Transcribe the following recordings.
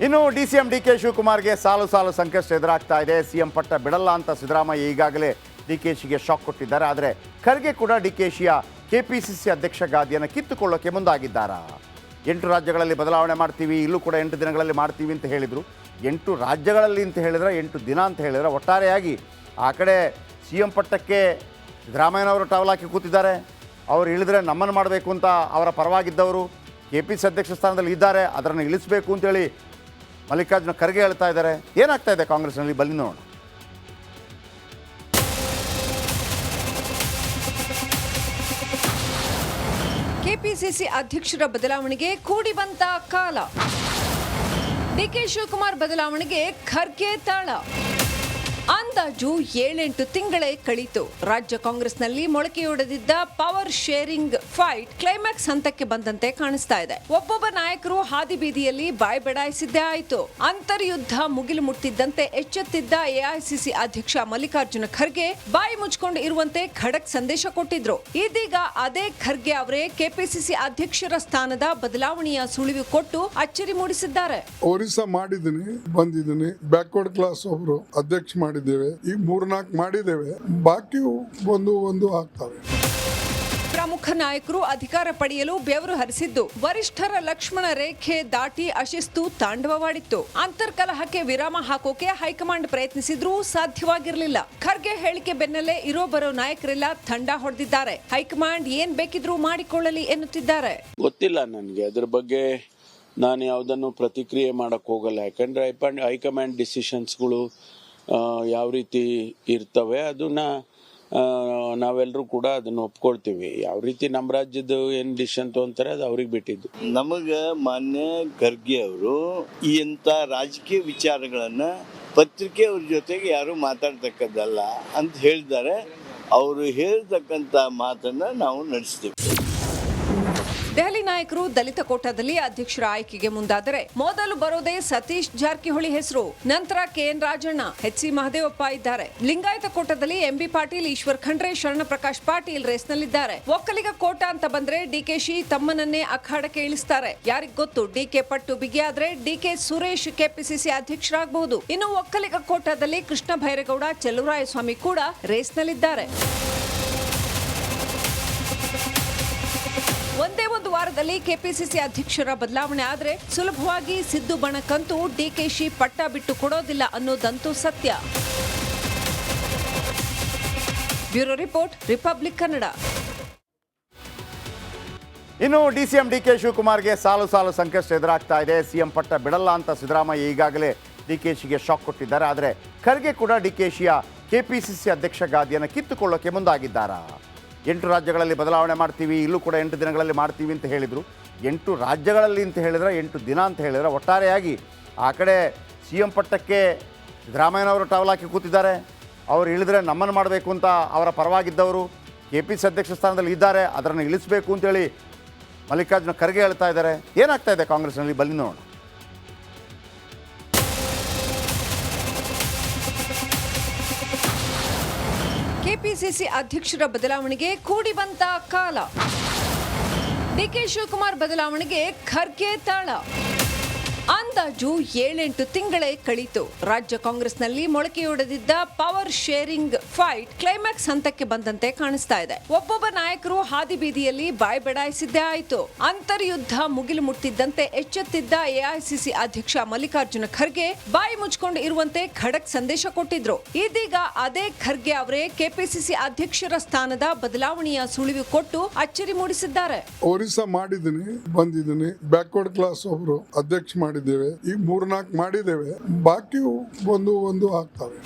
ಇನ್ನು DCM DK ಶಿವಕುಮಾರ್ಗೆ ಸಾಲು ಸಾಲು ಸಂಕಷ್ಟ ಎದುರಾಗ್ತಾ ಇದೆ. ಸಿಎಂ ಪಟ್ಟ ಬಿಡಲ್ಲ ಅಂತ ಸಿದ್ದರಾಮಯ್ಯ ಈಗಾಗಲೇ ಡಿಕೆಶಿಗೆ ಶಾಕ್ ಕೊಟ್ಟಿದ್ದಾರೆ. ಆದರೆ ಖರ್ಗೆ ಕೂಡ ಡಿಕೆಶಿಯ ಕೆಪಿಸಿಸಿ ಅಧ್ಯಕ್ಷ ಗಾದಿಯನ್ನು ಕಿತ್ತುಕೊಳ್ಳೋಕೆ ಮುಂದಾಗಿದ್ದಾರಾ? 8 ರಾಜ್ಯಗಳಲ್ಲಿ ಬದಲಾವಣೆ ಮಾಡ್ತೀವಿ, ಇಲ್ಲೂ ಕೂಡ 8 ದಿನಗಳಲ್ಲಿ ಮಾಡ್ತೀವಿ ಅಂತ ಹೇಳಿದರು. 8 ರಾಜ್ಯಗಳಲ್ಲಿ ಅಂತ ಹೇಳಿದ್ರೆ 8 ದಿನ ಅಂತ ಹೇಳಿದ್ರೆ ಒಟ್ಟಾರೆಯಾಗಿ ಆ ಕಡೆ ಸಿಎಂ ಪಟ್ಟಕ್ಕೆ ಸಿದ್ದರಾಮಯ್ಯನವರು ಟವಲ್ ಹಾಕಿ ಕೂತಿದ್ದಾರೆ. ಅವರು ಇಳಿದ್ರೆ ನಮ್ಮನ್ನು ಮಾಡಬೇಕು ಅಂತ ಅವರ ಪರವಾಗಿದ್ದವರು ಕೆಪಿಸಿ ಅಧ್ಯಕ್ಷ ಸ್ಥಾನದಲ್ಲಿ ಇದ್ದಾರೆ, ಅದನ್ನು ಇಳಿಸಬೇಕು ಅಂತೇಳಿ ಮಲ್ಲಿಕಾರ್ಜುನ ಖರ್ಗೆ ಹೇಳ್ತಾ ಇದ್ದಾರೆ. ಏನಾಗ್ತಾ ಇದೆ ಕಾಂಗ್ರೆಸ್ನಲ್ಲಿ ಬನ್ನಿ ನೋಡೋಣ. ಕೆಪಿಸಿಸಿ ಅಧ್ಯಕ್ಷರ ಬದಲಾವಣೆಗೆ ಕೂಡಿ ಬಂತ ಕಾಲ. ಡಿಕೆ ಶಿವಕುಮಾರ್ ಬದಲಾವಣೆಗೆ ಖರ್ಗೆ ತಾಳ. ಅಂದಾಜು 7-8 ತಿಂಗಳೇ ಕಳೀತು. ರಾಜ್ಯ ಕಾಂಗ್ರೆಸ್ನಲ್ಲಿ ಮೊಳಕೆಯೊಡೆದಿದ್ದ ಪವರ್ ಶೇರಿಂಗ್ ಫೈಟ್ ಕ್ಲೈಮ್ಯಾಕ್ಸ್ ಹಂತಕ್ಕೆ ಬಂದಂತೆ ಕಾಣಿಸ್ತಾ ಇದೆ. ಒಬ್ಬೊಬ್ಬ ನಾಯಕರು ಹಾದಿ ಬೀದಿಯಲ್ಲಿ ಬಾಯ್ ಬೆಡಾಯಿಸಿದ್ದೇ ಆಯಿತು. ಅಂತರ್ಯುದ್ಧ ಮುಗಿಲು ಮುಟ್ಟಿದ್ದಂತೆ ಎಚ್ಚೆತ್ತಿದ್ದ ಎಐಸಿಸಿ ಅಧ್ಯಕ್ಷ ಮಲ್ಲಿಕಾರ್ಜುನ ಖರ್ಗೆ ಬಾಯಿ ಮುಚ್ಕೊಂಡು ಇರುವಂತೆ ಖಡಕ್ ಸಂದೇಶ ಕೊಟ್ಟಿದ್ರು. ಇದೀಗ ಅದೇ ಖರ್ಗೆ ಅವರೇ ಕೆಪಿಸಿಸಿ ಅಧ್ಯಕ್ಷರ ಸ್ಥಾನದ ಬದಲಾವಣೆಯ ಸುಳಿವು ಕೊಟ್ಟು ಅಚ್ಚರಿ ಮೂಡಿಸಿದ್ದಾರೆ. ಒರಿಸ್ಸಾ ಮಾಡಿದ್ದೀನಿ, ಬಂದಿದ್ದೀನಿ. ಬ್ಯಾಕ್ವರ್ಡ್ ಕ್ಲಾಸ್ ಒಬ್ರು ಅಧ್ಯಕ್ಷ ಮಾಡಿದ್ದೇವೆ, ಈಗ 3-4 ಮಾಡಿದ್ದೇವೆ, ಬಾಕಿ ಒಂದು ಆಗ್ತವೆ. ಪ್ರಮುಖ ನಾಯಕರು ಅಧಿಕಾರ ಪಡೆಯಲು ಬೆವರು ಹರಿಸಿದ್ದು ವರಿಷ್ಠರ ಲಕ್ಷ್ಮಣ ರೇಖೆ ದಾಟಿ ಅಶಿಸ್ತು ತಾಂಡವವಾಡಿತ್ತು. ಅಂತರ್ಕಲಹಕ್ಕೆ ವಿರಾಮ ಹಾಕೋಕೆ ಹೈಕಮಾಂಡ್ ಪ್ರಯತ್ನಿಸಿದ್ರೂ ಸಾಧ್ಯವಾಗಿರಲಿಲ್ಲ. ಖರ್ಗೆ ಹೇಳಿಕೆ ಬೆನ್ನಲ್ಲೇ ಇರೋ ಬರೋ ನಾಯಕರೆಲ್ಲ ತಂಡ ಹೊಡೆದಿದ್ದಾರೆ. ಹೈಕಮಾಂಡ್ ಏನ್ ಬೇಕಿದ್ರೂ ಮಾಡಿಕೊಳ್ಳಲಿ ಎನ್ನುತ್ತಿದ್ದಾರೆ. ಗೊತ್ತಿಲ್ಲ ನನಗೆ ಅದ್ರ ಬಗ್ಗೆ, ನಾನು ಯಾವುದನ್ನು ಪ್ರತಿಕ್ರಿಯೆ ಮಾಡಕ್ ಹೋಗಲ್ಲ. ಯಾಕಂದ್ರೆ ಹೈಕಮಾಂಡ್ ಡಿಸಿಷನ್ಸ್ಗಳು ಯಾವ ರೀತಿ ಇರ್ತವೆ ಅದನ್ನ ನಾವೆಲ್ಲರೂ ಕೂಡ ಅದನ್ನ ಒಪ್ಕೊಳ್ತೀವಿ. ಯಾವ ರೀತಿ ನಮ್ಮ ರಾಜ್ಯದ ಏನ್ ಡಿಸಿಷನ್ ತಗೊಂತಾರೆ ಅದು ಅವ್ರಿಗೆ ಬಿಟ್ಟಿದ್ದು. ನಮಗ ಮಾನ್ಯ ಖರ್ಗೆ ಅವರು ಇಂಥ ರಾಜಕೀಯ ವಿಚಾರಗಳನ್ನ ಪತ್ರಿಕೆಯವ್ರ ಜೊತೆಗೆ ಯಾರು ಮಾತಾಡ್ತಕ್ಕದ್ದಲ್ಲ ಅಂತ ಹೇಳಿದ್ದಾರೆ. ಅವರು ಹೇಳ್ತಕ್ಕಂಥ ಮಾತನ್ನ ನಾವು ನಡೆಸ್ತೀವಿ. ದೆಹಲಿ ನಾಯಕರು ದಲಿತ ಕೋಟಾದಲ್ಲಿ ಅಧ್ಯಕ್ಷರ ಆಯ್ಕೆಗೆ ಮುಂದಾದರೆ ಮೊದಲು ಬರೋದೇ ಸತೀಶ್ ಜಾರಕಿಹೊಳಿ ಹೆಸರು, ನಂತರ ಕೆಎನ್ ರಾಜಣ್ಣ, ಎಚ್.ಸಿ. ಮಹದೇವಪ್ಪ ಇದ್ದಾರೆ. ಲಿಂಗಾಯತ ಕೋಟಾದಲ್ಲಿ ಎಂಬಿ ಪಾಟೀಲ್, ಈಶ್ವರ್ ಖಂಡ್ರೆ, ಶರಣ ಪ್ರಕಾಶ್ ಪಾಟೀಲ್ ರೇಸ್ನಲ್ಲಿದ್ದಾರೆ. ಒಕ್ಕಲಿಗ ಕೋಟಾ ಅಂತ ಬಂದ್ರೆ ಡಿಕೆಶಿ ತಮ್ಮನನ್ನೇ ಅಖಾಡಕ್ಕೆ ಇಳಿಸ್ತಾರೆ. ಯಾರಿಗ್ ಗೊತ್ತು, ಡಿಕೆ ಪಟ್ಟು ಬಿಗಿಯಾದ್ರೆ ಡಿಕೆ ಸುರೇಶ್ ಕೆಪಿಸಿಸಿ ಅಧ್ಯಕ್ಷರಾಗಬಹುದು. ಇನ್ನು ಒಕ್ಕಲಿಗ ಕೋಟಾದಲ್ಲಿ ಕೃಷ್ಣ ಭೈರೇಗೌಡ, ಚೆಲುವರಾಯಸ್ವಾಮಿ ಕೂಡ ರೇಸ್ನಲ್ಲಿದ್ದಾರೆ. ಒಂದೇ ಒಂದು ವಾರದಲ್ಲಿ ಕೆಪಿಸಿಸಿ ಅಧ್ಯಕ್ಷರ ಬದಲಾವಣೆ ಆದ್ರೆ ಸುಲಭವಾಗಿ ಸಿದ್ದು ಬಣಕ್ಕಂತೂ ಡಿಕೆಶಿ ಪಟ್ಟ ಬಿಟ್ಟು ಕೊಡೋದಿಲ್ಲ ಅನ್ನೋದಂತೂ ಸತ್ಯ. Bureau report, republic Kannada. ಇನ್ನು ಡಿಸಿಎಂ ಡಿಕೆ ಶಿವಕುಮಾರ್ಗೆ ಸಾಲು ಸಾಲು ಸಂಕಷ್ಟ ಎದುರಾಗ್ತಾ ಇದೆ. ಸಿಎಂ ಪಟ್ಟ ಬಿಡಲ್ಲ ಅಂತ ಸಿದ್ದರಾಮಯ್ಯ ಈಗಾಗಲೇ ಡಿಕೆಶಿಗೆ ಶಾಕ್ ಕೊಟ್ಟಿದ್ದಾರೆ. ಆದರೆ ಖರ್ಗೆ ಕೂಡ ಡಿಕೆಶಿಯ ಕೆಪಿಸಿಸಿ ಅಧ್ಯಕ್ಷ ಗಾದಿಯನ್ನು ಕಿತ್ತುಕೊಳ್ಳೋಕೆ ಮುಂದಾಗಿದ್ದಾರಾ? 8 ರಾಜ್ಯಗಳಲ್ಲಿ ಬದಲಾವಣೆ ಮಾಡ್ತೀವಿ, ಇಲ್ಲೂ ಕೂಡ 8 ದಿನಗಳಲ್ಲಿ ಮಾಡ್ತೀವಿ ಅಂತ ಹೇಳಿದರು. 8 ರಾಜ್ಯಗಳಲ್ಲಿ ಅಂತ ಹೇಳಿದ್ರೆ 8 ದಿನ ಅಂತ ಹೇಳಿದ್ರೆ ಒಟ್ಟಾರೆಯಾಗಿ ಆ ಕಡೆ ಸಿಎಂ ಪಟ್ಟಕ್ಕೆ ಸಿದ್ದರಾಮಯ್ಯನವರು ಟವಲ್ ಹಾಕಿ ಕೂತಿದ್ದಾರೆ. ಅವರು ಇಳಿದ್ರೆ ನಮ್ಮನ್ನು ಮಾಡಬೇಕು ಅಂತ ಅವರ ಪರವಾಗಿದ್ದವರು ಕೆಪಿಸಿ ಅಧ್ಯಕ್ಷ ಸ್ಥಾನದಲ್ಲಿ ಇದ್ದಾರೆ, ಅದನ್ನು ಇಳಿಸಬೇಕು ಅಂತೇಳಿ ಮಲ್ಲಿಕಾರ್ಜುನ ಖರ್ಗೆ ಹೇಳ್ತಾ ಇದ್ದಾರೆ. ಏನಾಗ್ತಾ ಇದೆ ಕಾಂಗ್ರೆಸ್ನಲ್ಲಿ ಬನ್ನಿ ನೋಡೋಣ. ಕೆಪಿಸಿಸಿ ಅಧ್ಯಕ್ಷರ ಬದಲಾವಣೆಗೆ ಕೂಡಿ ಬಂತ ಕಾಲ. ಡಿಕೆ ಶಿವಕುಮಾರ್ ಬದಲಾವಣೆಗೆ ಖರ್ಗೆ ತಾಳ. ಅಂದಾಜು 7-8 ತಿಂಗಳೇ ಕಳೀತು. ರಾಜ್ಯ ಕಾಂಗ್ರೆಸ್ನಲ್ಲಿ ಮೊಳಕೆಯೊಡೆದಿದ್ದ ಪವರ್ ಶೇರಿಂಗ್ ಫೈಟ್ ಕ್ಲೈಮ್ಯಾಕ್ಸ್ ಹಂತಕ್ಕೆ ಬಂದಂತೆ ಕಾಣಿಸ್ತಾ ಇದೆ. ಒಬ್ಬೊಬ್ಬ ನಾಯಕರು ಹಾದಿ ಬೀದಿಯಲ್ಲಿ ಬಾಯ್ ಬೆಡಾಯಿಸಿದ್ದೇ ಆಯಿತು. ಅಂತರ್ಯುದ್ಧ ಮುಗಿಲು ಮುಟ್ಟಿದ್ದಂತೆ ಎಚ್ಚೆತ್ತಿದ್ದ ಎಐಸಿಸಿ ಅಧ್ಯಕ್ಷ ಮಲ್ಲಿಕಾರ್ಜುನ ಖರ್ಗೆ ಬಾಯಿ ಮುಚ್ಕೊಂಡು ಇರುವಂತೆ ಖಡಕ್ ಸಂದೇಶ ಕೊಟ್ಟಿದ್ರು. ಇದೀಗ ಅದೇ ಖರ್ಗೆ ಅವರೇ ಕೆಪಿಸಿಸಿ ಅಧ್ಯಕ್ಷರ ಸ್ಥಾನದ ಬದಲಾವಣೆಯ ಸುಳಿವು ಕೊಟ್ಟು ಅಚ್ಚರಿ ಮೂಡಿಸಿದ್ದಾರೆ. ಒರಿಸ್ಸಾ ಮಾಡಿದ್ದೀನಿ, ಬಂದಿದ್ದೀನಿ. ಬ್ಯಾಕ್ವರ್ಡ್ ಕ್ಲಾಸ್ ಒಬ್ರು ಅಧ್ಯಕ್ಷ ಮಾಡಿದ್ದೇವೆ, ಈಗ 3-4 ಮಾಡಿದ್ದೇವೆ, ಬಾಕಿ ಒಂದು ಆಗ್ತವೆ.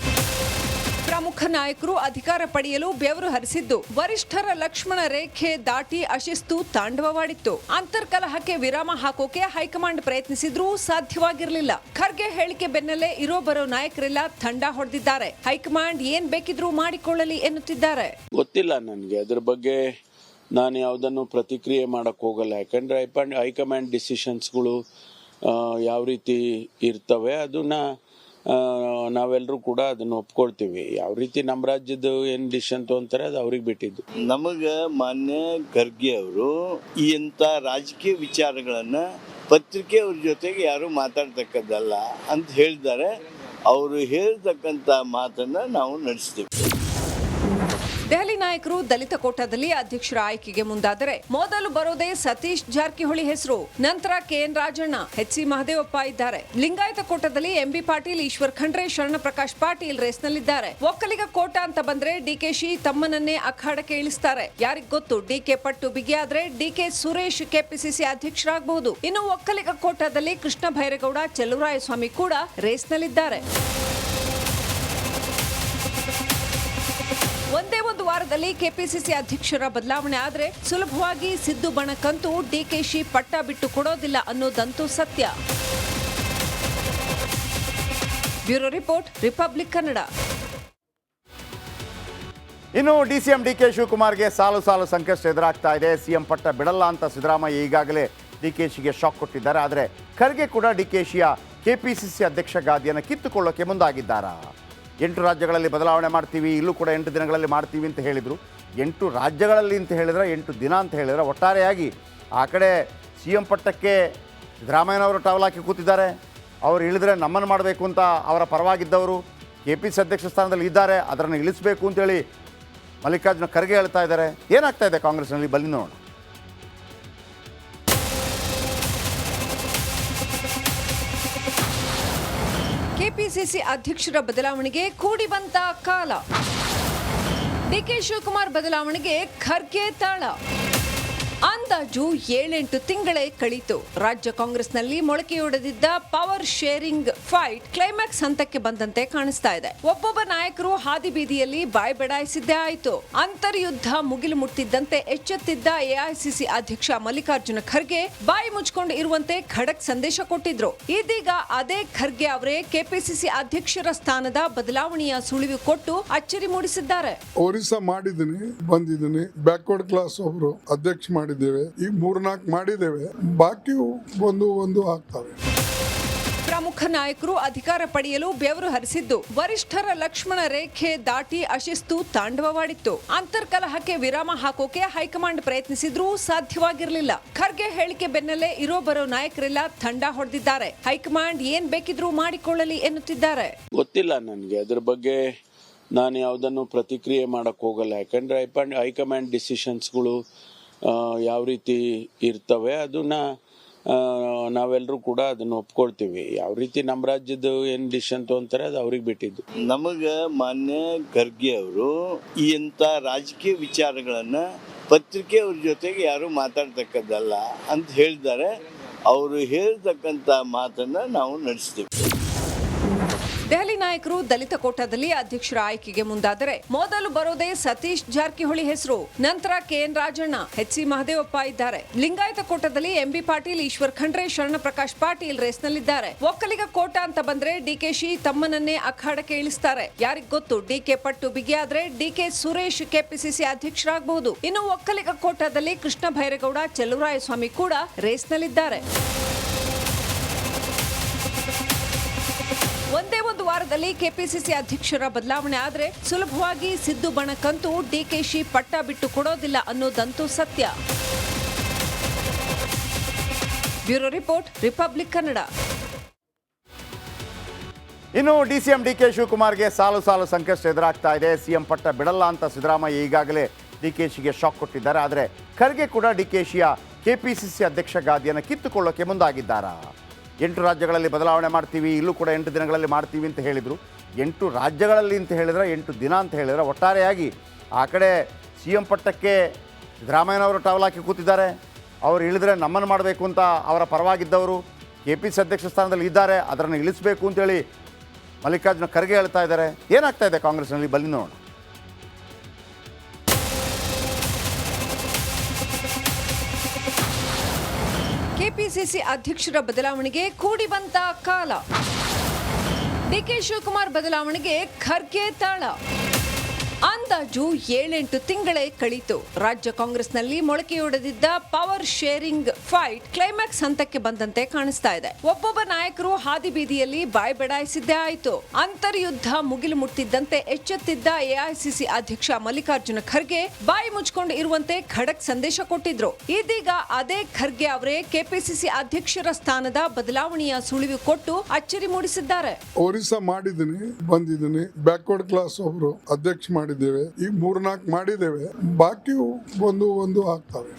ಪ್ರಮುಖ ನಾಯಕರು ಅಧಿಕಾರ ಪಡೆಯಲು ಬೆವರು ಹರಿಸಿದ್ದು ವರಿಷ್ಠರ ಲಕ್ಷ್ಮಣ ರೇಖೆ ದಾಟಿ ಅಶಿಸ್ತು ತಾಂಡವವಾಡಿತ್ತು. ಅಂತರ್ಕಲಹಕ್ಕೆ ವಿರಾಮ ಹಾಕೋಕೆ ಹೈಕಮಾಂಡ್ ಪ್ರಯತ್ನಿಸಿದ್ರೂ ಸಾಧ್ಯವಾಗಿರಲಿಲ್ಲ. ಖರ್ಗೆ ಹೇಳಿಕೆ ಬೆನ್ನಲ್ಲೇ ಇರೋ ಬರೋ ನಾಯಕರೆಲ್ಲ ತಂಡ ಹೊಡೆದಿದ್ದಾರೆ. ಹೈಕಮಾಂಡ್ ಏನ್ ಬೇಕಿದ್ರೂ ಮಾಡಿಕೊಳ್ಳಲಿ ಎನ್ನುತ್ತಿದ್ದಾರೆ. ಗೊತ್ತಿಲ್ಲ ನನಗೆ ಅದ್ರ ಬಗ್ಗೆ, ನಾನು ಯಾವುದನ್ನು ಪ್ರತಿಕ್ರಿಯೆ ಮಾಡಕ್ ಹೋಗಲ್ಲ. ಯಾಕಂದ್ರೆ ಹೈಕಮಾಂಡ್ ಡಿಸಿಷನ್ಸ್ಗಳು ಯಾವ ರೀತಿ ಇರ್ತವೆ ಅದನ್ನ ನಾವೆಲ್ಲರೂ ಕೂಡ ಅದನ್ನ ಒಪ್ಕೊಳ್ತೀವಿ. ಯಾವ ರೀತಿ ನಮ್ಮ ರಾಜ್ಯದ ಏನ್ ಡಿಸಿಷನ್ ತಗೊಂತಾರೆ ಅದು ಅವ್ರಿಗೆ ಬಿಟ್ಟಿದ್ದು. ನಮಗ ಮಾನ್ಯ ಖರ್ಗೆ ಅವರು ಇಂಥ ರಾಜಕೀಯ ವಿಚಾರಗಳನ್ನ ಪತ್ರಿಕೆಯವ್ರ ಜೊತೆಗೆ ಯಾರು ಮಾತಾಡ್ತಕ್ಕದ್ದಲ್ಲ ಅಂತ ಹೇಳಿದ್ದಾರೆ. ಅವರು ಹೇಳ್ತಕ್ಕಂಥ ಮಾತನ್ನು ನಾವು ನಡೆಸ್ತೀವಿ. ದೆಹಲಿ ನಾಯಕರು ದಲಿತ ಕೋಟಾದಲ್ಲಿ ಅಧ್ಯಕ್ಷರ ಆಯ್ಕೆಗೆ ಮುಂದಾದರೆ ಮೊದಲು ಬರೋದೇ ಸತೀಶ್ ಜಾರಕಿಹೊಳಿ ಹೆಸರು, ನಂತರ ಕೆಎನ್ ರಾಜಣ್ಣ, ಎಚ್.ಸಿ. ಮಹದೇವಪ್ಪ ಇದ್ದಾರೆ. ಲಿಂಗಾಯತ ಕೋಟಾದಲ್ಲಿ ಎಂಬಿ ಪಾಟೀಲ್, ಈಶ್ವರ್ ಖಂಡ್ರೆ, ಶರಣ ಪ್ರಕಾಶ್ ಪಾಟೀಲ್ ರೇಸ್ನಲ್ಲಿದ್ದಾರೆ. ಒಕ್ಕಲಿಗ ಕೋಟಾ ಅಂತ ಬಂದ್ರೆ ಡಿಕೆಶಿ ತಮ್ಮನನ್ನೇ ಅಖಾಡಕ್ಕೆ ಇಳಿಸ್ತಾರೆ. ಯಾರಿಗ್ ಗೊತ್ತು, ಡಿಕೆ ಪಟ್ಟು ಬಿಗಿಯಾದ್ರೆ ಡಿಕೆ ಸುರೇಶ್ ಕೆಪಿಸಿಸಿ ಅಧ್ಯಕ್ಷರಾಗಬಹುದು. ಇನ್ನು ಒಕ್ಕಲಿಗ ಕೋಟಾದಲ್ಲಿ ಕೃಷ್ಣ ಭೈರೇಗೌಡ, ಚೆಲುವರಾಯಸ್ವಾಮಿ ಕೂಡ ರೇಸ್ನಲ್ಲಿದ್ದಾರೆ. ಒಂದೇ ಒಂದು ವಾರದಲ್ಲಿ ಕೆಪಿಸಿಸಿ ಅಧ್ಯಕ್ಷರ ಬದಲಾವಣೆ ಆದ್ರೆ ಸುಲಭವಾಗಿ ಸಿದ್ದು ಬಣಕ್ಕಂತೂ ಡಿಕೆಶಿ ಪಟ್ಟ ಬಿಟ್ಟು ಕೊಡೋದಿಲ್ಲ ಅನ್ನೋದಂತೂ ಸತ್ಯ. Bureau report, republic Kannada. ಇನ್ನು ಡಿಸಿಎಂ ಡಿಕೆ ಶಿವಕುಮಾರ್ಗೆ ಸಾಲು ಸಾಲು ಸಂಕಷ್ಟ ಎದುರಾಗ್ತಾ ಇದೆ. ಸಿಎಂ ಪಟ್ಟ ಬಿಡಲ್ಲ ಅಂತ ಸಿದ್ದರಾಮಯ್ಯ ಈಗಾಗಲೇ ಡಿಕೆಶಿಗೆ ಶಾಕ್ ಕೊಟ್ಟಿದ್ದಾರೆ. ಆದರೆ ಖರ್ಗೆ ಕೂಡ ಡಿಕೆಶಿಯ ಕೆಪಿಸಿಸಿ ಅಧ್ಯಕ್ಷ ಗಾದಿಯನ್ನು ಕಿತ್ತುಕೊಳ್ಳೋಕೆ ಮುಂದಾಗಿದ್ದಾರೆ. 8 ರಾಜ್ಯಗಳಲ್ಲಿ ಬದಲಾವಣೆ ಮಾಡ್ತೀವಿ, ಇಲ್ಲೂ ಕೂಡ 8 ದಿನಗಳಲ್ಲಿ ಮಾಡ್ತೀವಿ ಅಂತ ಹೇಳಿದರು. 8 ರಾಜ್ಯಗಳಲ್ಲಿ ಅಂತ ಹೇಳಿದ್ರೆ 8 ದಿನ ಅಂತ ಹೇಳಿದ್ರೆ ಒಟ್ಟಾರೆಯಾಗಿ ಆ ಕಡೆ ಸಿ ಎಂ ಪಟ್ಟಕ್ಕೆ ಸಿದ್ದರಾಮಯ್ಯನವರು ಟವಲ್ ಹಾಕಿ ಕೂತಿದ್ದಾರೆ. ಅವರು ಇಳಿದ್ರೆ ನಮ್ಮನ್ನು ಮಾಡಬೇಕು ಅಂತ ಅವರ ಪರವಾಗಿದ್ದವರು ಕೆಪಿಸಿ ಅಧ್ಯಕ್ಷ ಸ್ಥಾನದಲ್ಲಿ ಇದ್ದಾರೆ, ಅದನ್ನು ಇಳಿಸಬೇಕು ಅಂತೇಳಿ ಮಲ್ಲಿಕಾರ್ಜುನ ಖರ್ಗೆ ಹೇಳ್ತಾ ಇದ್ದಾರೆ. ಏನಾಗ್ತಾ ಇದೆ ಕಾಂಗ್ರೆಸ್ನಲ್ಲಿ ಬನ್ನಿ ನೋಡೋಣ. ಕೆಪಿಸಿಸಿ ಅಧ್ಯಕ್ಷರ ಬದಲಾವಣೆಗೆ ಕೂಡಿ ಬಂತ ಕಾಲ. ಡಿಕೆ ಶಿವಕುಮಾರ್ ಬದಲಾವಣೆಗೆ ಖರ್ಗೆ ತಾಳ. ಅಂದಾಜು 7-8 ತಿಂಗಳೇ ಕಳೀತು. ರಾಜ್ಯ ಕಾಂಗ್ರೆಸ್ನಲ್ಲಿ ಮೊಳಕೆಯೊಡೆದಿದ್ದ ಪವರ್ ಶೇರಿಂಗ್ ಫೈಟ್ ಕ್ಲೈಮ್ಯಾಕ್ಸ್ ಹಂತಕ್ಕೆ ಬಂದಂತೆ ಕಾಣಿಸ್ತಾ ಇದೆ. ಒಬ್ಬೊಬ್ಬ ನಾಯಕರು ಹಾದಿ ಬೀದಿಯಲ್ಲಿ ಬಾಯ್ ಬೆಡಾಯಿಸಿದ್ದೇ ಆಯಿತು. ಅಂತರ್ಯುದ್ಧ ಮುಗಿಲು ಮುಟ್ಟಿದ್ದಂತೆ ಎಚ್ಚೆತ್ತಿದ್ದ ಎಐಸಿಸಿ ಅಧ್ಯಕ್ಷ ಮಲ್ಲಿಕಾರ್ಜುನ ಖರ್ಗೆ ಬಾಯಿ ಮುಚ್ಕೊಂಡು ಇರುವಂತೆ ಖಡಕ್ ಸಂದೇಶ ಕೊಟ್ಟಿದ್ರು. ಇದೀಗ ಅದೇ ಖರ್ಗೆ ಅವರೇ ಕೆಪಿಸಿಸಿ ಅಧ್ಯಕ್ಷರ ಸ್ಥಾನದ ಬದಲಾವಣೆಯ ಸುಳಿವು ಕೊಟ್ಟು ಅಚ್ಚರಿ ಮೂಡಿಸಿದ್ದಾರೆ. ಒರಿಸ್ಸಾ ಮಾಡಿದ್ದೀನಿ, ಬಂದಿದ್ದೀನಿ. ಬ್ಯಾಕ್ವರ್ಡ್ ಕ್ಲಾಸ್ ಒಬ್ರು ಅಧ್ಯಕ್ಷ ಮಾಡಿದ್ದೇವೆ. ಈಗ 3-4 ಮಾಡಿದ್ದೇವೆ, ಬಾಕಿ ಒಂದು ಆಗ್ತವೆ. ಪ್ರಮುಖ ನಾಯಕರು ಅಧಿಕಾರ ಪಡೆಯಲು ಬೆವರು ಹರಿಸಿದ್ದು ವರಿಷ್ಠರ ಲಕ್ಷ್ಮಣ ರೇಖೆ ದಾಟಿ ಅಶಿಸ್ತು ತಾಂಡವವಾಡಿತ್ತು. ಅಂತರ್ಕಲಹಕ್ಕೆ ವಿರಾಮ ಹಾಕೋಕೆ ಹೈಕಮಾಂಡ್ ಪ್ರಯತ್ನಿಸಿದ್ರೂ ಸಾಧ್ಯವಾಗಿರಲಿಲ್ಲ. ಖರ್ಗೆ ಹೇಳಿಕೆ ಬೆನ್ನಲ್ಲೇ ಇರೋ ಬರೋ ನಾಯಕರೆಲ್ಲ ತಂಡ ಹೊಡೆದಿದ್ದಾರೆ. ಹೈಕಮಾಂಡ್ ಏನ್ ಬೇಕಿದ್ರೂ ಮಾಡಿಕೊಳ್ಳಲಿ ಎನ್ನುತ್ತಿದ್ದಾರೆ. ಗೊತ್ತಿಲ್ಲ ನನಗೆ ಅದ್ರ ಬಗ್ಗೆ, ನಾನು ಯಾವುದನ್ನು ಪ್ರತಿಕ್ರಿಯೆ ಮಾಡಕ್ ಹೋಗಲ್ಲ. ಯಾಕಂದ್ರೆ ಹೈಕಮಾಂಡ್ ಡಿಸಿಷನ್ಸ್ಗಳು ಯಾವ ರೀತಿ ಇರ್ತವೆ ಅದನ್ನ ನಾವೆಲ್ಲರೂ ಕೂಡ ಅದನ್ನು ಒಪ್ಕೊಳ್ತೀವಿ. ಯಾವ ರೀತಿ ನಮ್ಮ ರಾಜ್ಯದ ಏನು ಡಿಸಿಷನ್ ತಗೊಂತಾರೆ ಅದು ಅವ್ರಿಗೆ ಬಿಟ್ಟಿದ್ದು. ನಮಗೆ ಮಾನ್ಯ ಖರ್ಗೆ ಅವರು ಇಂಥ ರಾಜಕೀಯ ವಿಚಾರಗಳನ್ನು ಪತ್ರಿಕೆಯವ್ರ ಜೊತೆಗೆ ಯಾರು ಮಾತಾಡ್ತಕ್ಕದ್ದಲ್ಲ ಅಂತ ಹೇಳಿದ್ದಾರೆ. ಅವರು ಹೇಳ್ತಕ್ಕಂಥ ಮಾತನ್ನು ನಾವು ನಡೆಸ್ತೀವಿ. ದೆಹಲಿ ನಾಯಕರು ದಲಿತ ಕೋಟಾದಲ್ಲಿ ಅಧ್ಯಕ್ಷರ ಆಯ್ಕೆಗೆ ಮುಂದಾದರೆ ಮೊದಲು ಬರೋದೇ ಸತೀಶ್ ಜಾರಕಿಹೊಳಿ ಹೆಸರು, ನಂತರ ಕೆಎನ್ ರಾಜಣ್ಣ, ಎಚ್.ಸಿ. ಮಹದೇವಪ್ಪ ಇದ್ದಾರೆ. ಲಿಂಗಾಯತ ಕೋಟಾದಲ್ಲಿ ಎಂಬಿ ಪಾಟೀಲ್, ಈಶ್ವರ್ ಖಂಡ್ರೆ, ಶರಣ ಪ್ರಕಾಶ್ ಪಾಟೀಲ್ ರೇಸ್ನಲ್ಲಿದ್ದಾರೆ. ಒಕ್ಕಲಿಗ ಕೋಟಾ ಅಂತ ಬಂದ್ರೆ ಡಿಕೆಶಿ ತಮ್ಮನನ್ನೇ ಅಖಾಡಕ್ಕೆ ಇಳಿಸ್ತಾರೆ. ಯಾರಿಗ್ ಗೊತ್ತು, ಡಿಕೆ ಪಟ್ಟು ಬಿಗಿಯಾದ್ರೆ ಡಿಕೆ ಸುರೇಶ್ ಕೆಪಿಸಿಸಿ ಅಧ್ಯಕ್ಷರಾಗಬಹುದು. ಇನ್ನು ಒಕ್ಕಲಿಗ ಕೋಟಾದಲ್ಲಿ ಕೃಷ್ಣ ಭೈರೇಗೌಡ, ಚೆಲುವರಾಯಸ್ವಾಮಿ ಕೂಡ ರೇಸ್ನಲ್ಲಿದ್ದಾರೆ. ಒಂದೇ ಒಂದು ವಾರದಲ್ಲಿ ಕೆಪಿಸಿಸಿ ಅಧ್ಯಕ್ಷರ ಬದಲಾವಣೆ ಆದ್ರೆ ಸುಲಭವಾಗಿ ಸಿದ್ದು ಬಣಕ್ಕಂತೂ ಡಿಕೆಶಿ ಪಟ್ಟ ಬಿಟ್ಟು ಕೊಡೋದಿಲ್ಲ ಅನ್ನೋದಂತೂ ಸತ್ಯ. Bureau report, republic Kannada. ಇನ್ನು ಡಿಸಿಎಂ ಡಿಕೆ ಶಿವಕುಮಾರ್ಗೆ ಸಾಲು ಸಾಲು ಸಂಕಷ್ಟ ಎದುರಾಗ್ತಾ ಇದೆ. ಸಿಎಂ ಪಟ್ಟ ಬಿಡಲ್ಲ ಅಂತ ಸಿದ್ದರಾಮಯ್ಯ ಈಗಾಗಲೇ ಡಿಕೆಶಿಗೆ ಶಾಕ್ ಕೊಟ್ಟಿದ್ದಾರೆ. ಆದರೆ ಖರ್ಗೆ ಕೂಡ ಡಿಕೆಶಿಯ ಕೆಪಿಸಿಸಿ ಅಧ್ಯಕ್ಷ ಗಾದಿಯನ್ನು ಕಿತ್ತುಕೊಳ್ಳೋಕೆ ಮುಂದಾಗಿದ್ದಾರೆ. 8 ರಾಜ್ಯಗಳಲ್ಲಿ ಬದಲಾವಣೆ ಮಾಡ್ತೀವಿ, ಇಲ್ಲೂ ಕೂಡ 8 ದಿನಗಳಲ್ಲಿ ಮಾಡ್ತೀವಿ ಅಂತ ಹೇಳಿದರು. 8 ರಾಜ್ಯಗಳಲ್ಲಿ ಅಂತ ಹೇಳಿದ್ರೆ 8 ದಿನ ಅಂತ ಹೇಳಿದ್ರೆ ಒಟ್ಟಾರೆಯಾಗಿ ಆ ಕಡೆ ಸಿ ಎಂ ಪಟ್ಟಕ್ಕೆ ಸಿದ್ದರಾಮಯ್ಯನವರು ಟವಲ್ ಹಾಕಿ ಕೂತಿದ್ದಾರೆ. ಅವರು ಇಳಿದ್ರೆ ನಮ್ಮನ್ನು ಮಾಡಬೇಕು ಅಂತ ಅವರ ಪರವಾಗಿದ್ದವರು ಕೆಪಿಸಿ ಅಧ್ಯಕ್ಷ ಸ್ಥಾನದಲ್ಲಿ ಇದ್ದಾರೆ, ಅದನ್ನು ಇಳಿಸಬೇಕು ಅಂತೇಳಿ ಮಲ್ಲಿಕಾರ್ಜುನ ಖರ್ಗೆ ಹೇಳ್ತಾ ಇದ್ದಾರೆ. ಏನಾಗ್ತಾ ಇದೆ ಕಾಂಗ್ರೆಸ್ನಲ್ಲಿ ಬನ್ನಿ ನೋಡೋಣ. ಕೆಪಿಸಿಸಿ ಅಧ್ಯಕ್ಷರ ಬದಲಾವಣೆಗೆ ಕೂಡಿ ಬಂತ ಕಾಲ. ಡಿಕೆ ಶಿವಕುಮಾರ್ ಬದಲಾವಣೆಗೆ ಖರ್ಗೆ ತಾಳ. ಅಂದಾಜು 7-8 ತಿಂಗಳೇ ಕಳೀತು. ರಾಜ್ಯ ಕಾಂಗ್ರೆಸ್ನಲ್ಲಿ ಮೊಳಕೆಯೊಡೆದಿದ್ದ ಪವರ್ ಶೇರಿಂಗ್ ಫೈಟ್ ಕ್ಲೈಮ್ಯಾಕ್ಸ್ ಹಂತಕ್ಕೆ ಬಂದಂತೆ ಕಾಣಿಸ್ತಾ ಇದೆ. ಒಬ್ಬೊಬ್ಬ ನಾಯಕರು ಹಾದಿ ಬೀದಿಯಲ್ಲಿ ಬಾಯ್ ಬೆಡಾಯಿಸಿದ್ದೇ ಆಯಿತು. ಅಂತರ್ಯುದ್ಧ ಮುಗಿಲು ಮುಟ್ಟಿದ್ದಂತೆ ಎಚ್ಚೆತ್ತಿದ್ದ ಎಐಸಿಸಿ ಅಧ್ಯಕ್ಷ ಮಲ್ಲಿಕಾರ್ಜುನ ಖರ್ಗೆ ಬಾಯಿ ಮುಚ್ಕೊಂಡು ಇರುವಂತೆ ಖಡಕ್ ಸಂದೇಶ ಕೊಟ್ಟಿದ್ರು. ಇದೀಗ ಅದೇ ಖರ್ಗೆ ಅವರೇ ಕೆಪಿಸಿಸಿ ಅಧ್ಯಕ್ಷರ ಸ್ಥಾನದ ಬದಲಾವಣೆಯ ಸುಳಿವು ಕೊಟ್ಟು ಅಚ್ಚರಿ ಮೂಡಿಸಿದ್ದಾರೆ. ಒರಿಸ್ಸಾ ಮಾಡಿದ್ದೀನಿ, ಬಂದಿದ್ದೀನಿ. ಬ್ಯಾಕ್ವರ್ಡ್ ಕ್ಲಾಸ್ ಒಬ್ರು ಅಧ್ಯಕ್ಷ ಮಾಡಿದ್ದೇವೆ. ಈಗ 3-4 ಮಾಡಿದ್ದೇವೆ, ಬಾಕಿ ಒಂದು ಆಗ್ತವೆ.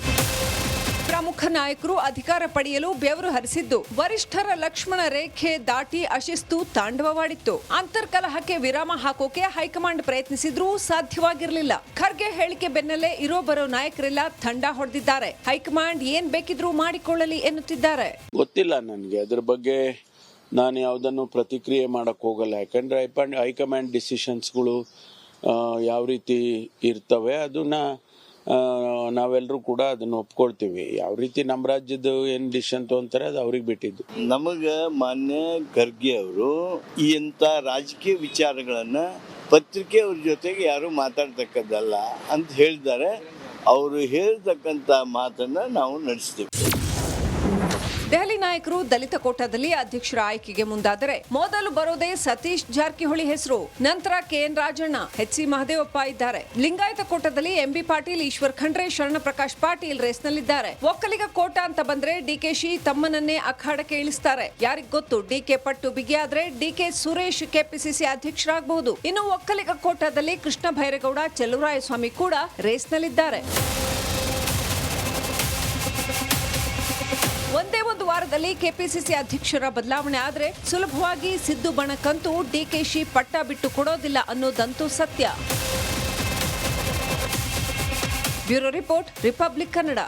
ಪ್ರಮುಖ ನಾಯಕರು ಅಧಿಕಾರ ಪಡೆಯಲು ಬೆವರು ಹರಿಸಿದ್ದು ವರಿಷ್ಠರ ಲಕ್ಷ್ಮಣ ರೇಖೆ ದಾಟಿ ಅಶಿಸ್ತು ತಾಂಡವವಾಡಿತ್ತು. ಅಂತರ್ಕಲಹಕ್ಕೆ ವಿರಾಮ ಹಾಕೋಕೆ ಹೈಕಮಾಂಡ್ ಪ್ರಯತ್ನಿಸಿದ್ರೂ ಸಾಧ್ಯವಾಗಿರಲಿಲ್ಲ. ಖರ್ಗೆ ಹೇಳಿಕೆ ಬೆನ್ನಲ್ಲೇ ಇರೋ ಬರೋ ನಾಯಕರೆಲ್ಲ ತಂಡ ಹೊಡೆದಿದ್ದಾರೆ. ಹೈಕಮಾಂಡ್ ಏನ್ ಬೇಕಿದ್ರೂ ಮಾಡಿಕೊಳ್ಳಲಿ ಎನ್ನುತ್ತಿದ್ದಾರೆ. ಗೊತ್ತಿಲ್ಲ ನನಗೆ ಅದ್ರ ಬಗ್ಗೆ. ನಾನು ಯಾವುದನ್ನು ಪ್ರತಿಕ್ರಿಯೆ ಮಾಡಕ್ ಹೋಗಲ್ಲ. ಯಾಕಂದ್ರೆ ಹೈಕಮಾಂಡ್ ಡಿಸಿಷನ್ಸ್ಗಳು ಯಾವ ರೀತಿ ಇರ್ತವೆ ಅದನ್ನ ನಾವೆಲ್ಲರೂ ಕೂಡ ಅದನ್ನ ಒಪ್ಕೊಳ್ತೀವಿ. ಯಾವ ರೀತಿ ನಮ್ಮ ರಾಜ್ಯದ ಏನ್ ಡಿಸಿಷನ್ ತಗೊಂತಾರೆ ಅದು ಅವ್ರಿಗೆ ಬಿಟ್ಟಿದ್ದು. ನಮಗೆ ಮಾನ್ಯ ಖರ್ಗೆ ಅವರು ಇಂಥ ರಾಜಕೀಯ ವಿಚಾರಗಳನ್ನ ಪತ್ರಿಕೆಯವ್ರ ಜೊತೆಗೆ ಯಾರು ಮಾತಾಡ್ತಕ್ಕದ್ದಲ್ಲ ಅಂತ ಹೇಳಿದ್ದಾರೆ. ಅವರು ಹೇಳ್ತಕ್ಕಂಥ ಮಾತನ್ನ ನಾವು ನಡೆಸ್ತೀವಿ. ದೆಹಲಿ ನಾಯಕರು ದಲಿತ ಕೋಟಾದಲ್ಲಿ ಅಧ್ಯಕ್ಷರ ಆಯ್ಕೆಗೆ ಮುಂದಾದರೆ ಮೊದಲು ಬರೋದೇ ಸತೀಶ್ ಜಾರಕಿಹೊಳಿ ಹೆಸರು. ನಂತರ ಕೆಎನ್ ರಾಜಣ್ಣ, ಎಚ್.ಸಿ. ಮಹದೇವಪ್ಪ ಇದ್ದಾರೆ. ಲಿಂಗಾಯತ ಕೋಟಾದಲ್ಲಿ ಎಂಬಿ ಪಾಟೀಲ್, ಈಶ್ವರ್ ಖಂಡ್ರೆ, ಶರಣ ಪ್ರಕಾಶ್ ಪಾಟೀಲ್ ರೇಸ್ನಲ್ಲಿದ್ದಾರೆ. ಒಕ್ಕಲಿಗ ಕೋಟಾ ಅಂತ ಬಂದ್ರೆ ಡಿಕೆಶಿ ತಮ್ಮನನ್ನೇ ಅಖಾಡಕ್ಕೆ ಇಳಿಸ್ತಾರೆ. ಯಾರಿಗ್ ಗೊತ್ತು, ಡಿಕೆ ಪಟ್ಟು ಬಿಗಿಯಾದ್ರೆ ಡಿಕೆ ಸುರೇಶ್ ಕೆಪಿಸಿಸಿ ಅಧ್ಯಕ್ಷರಾಗಬಹುದು. ಇನ್ನು ಒಕ್ಕಲಿಗ ಕೋಟಾದಲ್ಲಿ ಕೃಷ್ಣ ಭೈರೇಗೌಡ, ಚೆಲುವರಾಯಸ್ವಾಮಿ ಕೂಡ ರೇಸ್ನಲ್ಲಿದ್ದಾರೆ. ಒಂದೇ ಒಂದು ವಾರದಲ್ಲಿ ಕೆಪಿಸಿಸಿ ಅಧ್ಯಕ್ಷರ ಬದಲಾವಣೆ ಆದ್ರೆ ಸುಲಭವಾಗಿ ಸಿದ್ದು ಬಣಕ್ಕಂತೂ ಡಿಕೆಶಿ ಪಟ್ಟ ಬಿಟ್ಟು ಕೊಡೋದಿಲ್ಲ ಅನ್ನೋದಂತೂ ಸತ್ಯ. Bureau report, republic Kannada.